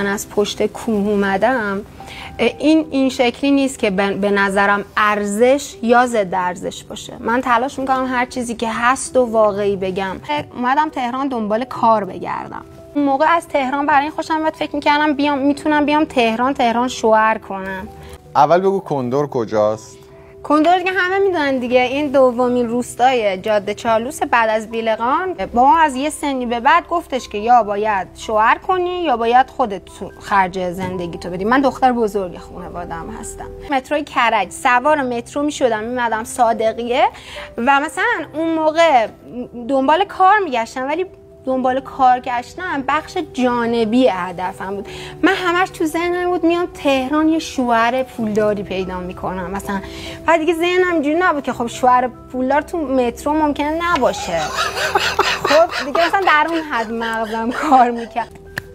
من از پشت کوه اومدم، این شکلی نیست که به نظرم ارزش یا ضد ارزش باشه. من تلاش میکنم هر چیزی که هست و واقعی بگم. اومدم تهران دنبال کار بگردم. اون موقع از تهران برای این خوشم اومد، فکر میکردم میتونم بیام تهران شوهر کنم. اول بگو کندر کجاست؟ کندر دیگه همه میدونن دیگه، این دومین روستای جاده چالوس بعد از بیلقان. با ما از یه سنی به بعد گفتش که یا باید شوهر کنی یا باید خودت خرج زندگی تو بدی. من دختر بزرگ خانواده‌ام هستم. متروی کرج سوار مترو میشدم میمدم صادقیه و مثلا اون موقع دنبال کار میگشتم، ولی دنبال کار گشتن بخش جانبی هدفم بود. من همش تو ذهنم بود میام تهران یه شوهر پولداری پیدا میکنم مثلا. بعد دیگه ذهنم اینجوری نبود که خب شوهر پولدار تو مترو ممکنه نباشه. خب دیگه مثلا در اون حد مغزم کار میکرد.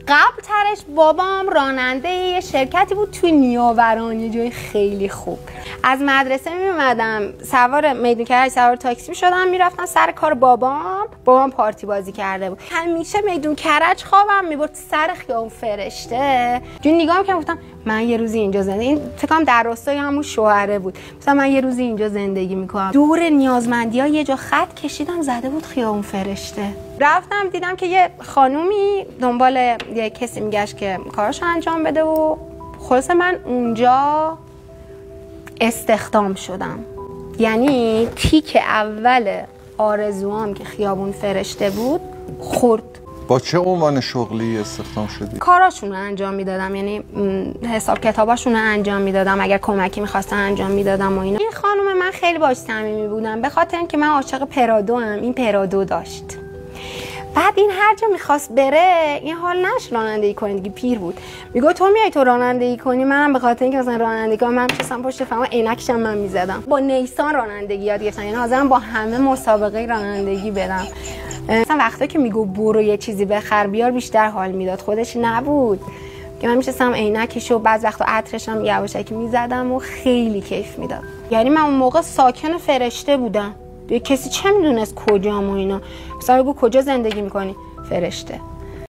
قبل ترش بابام راننده یه شرکتی بود توی نیاوران، یه جای خیلی خوب. از مدرسه میومدم سوار میدون کرج سوار تاکسی میشدم میرفتم سر کار بابام پارتی بازی کرده بود. همیشه میدون کرج خوابم میبرد سر خیابون فرشته. جون نگاه می‌کردم گفتم من یه روزی اینجا زندگی، این فکر کنم در راستای همون شوهره بود، مثلا من یه روزی اینجا زندگی میکنم. دور نیازمندی‌ها یه جا خط کشیدم زده بود خیابون فرشته. رفتم دیدم که یه خانومی دنبال یه کسی میگشت که کاراشو انجام بده و خلاصه من اونجا استخدام شدم. یعنی تیک اول آرزوام که خیابون فرشته بود خورد. با چه عنوان شغلی استخدام شدی؟ کاراشون رو انجام میدادم، یعنی حساب کتاباشون رو انجام میدادم، اگر کمکی میخواستن انجام میدادم و اینا. این خانم من خیلی باهاش صمیمی بودم به خاطر اینکه من عاشق پرادو ام. این پرادو داشت. بعد این هر جا میخواست بره این حال نش رانندگی کنه دیگه، پیر بود. میگه تو میای تو رانندگی کنی؟ منم به خاطر اینکه مثلا رانندگی کنم من میشستم پشت فرمان عینکشم من میزدم. با نیسان رانندگی یاد گرفتم، یعنی حاضرم با همه مسابقه رانندگی بدم. مثلا وقتی که میگو برو یه چیزی بخر بیار بیشتر حال میداد، خودش نبود که من میشستم عینکشو بعض وقتا عطرشم یواشکی میزدم و خیلی کیف میداد. یعنی من اون موقع ساکن فرشته بودم. کسی چه میدونست کجام و اینا. مثلا بگو کجا زندگی میکنی؟ فرشته.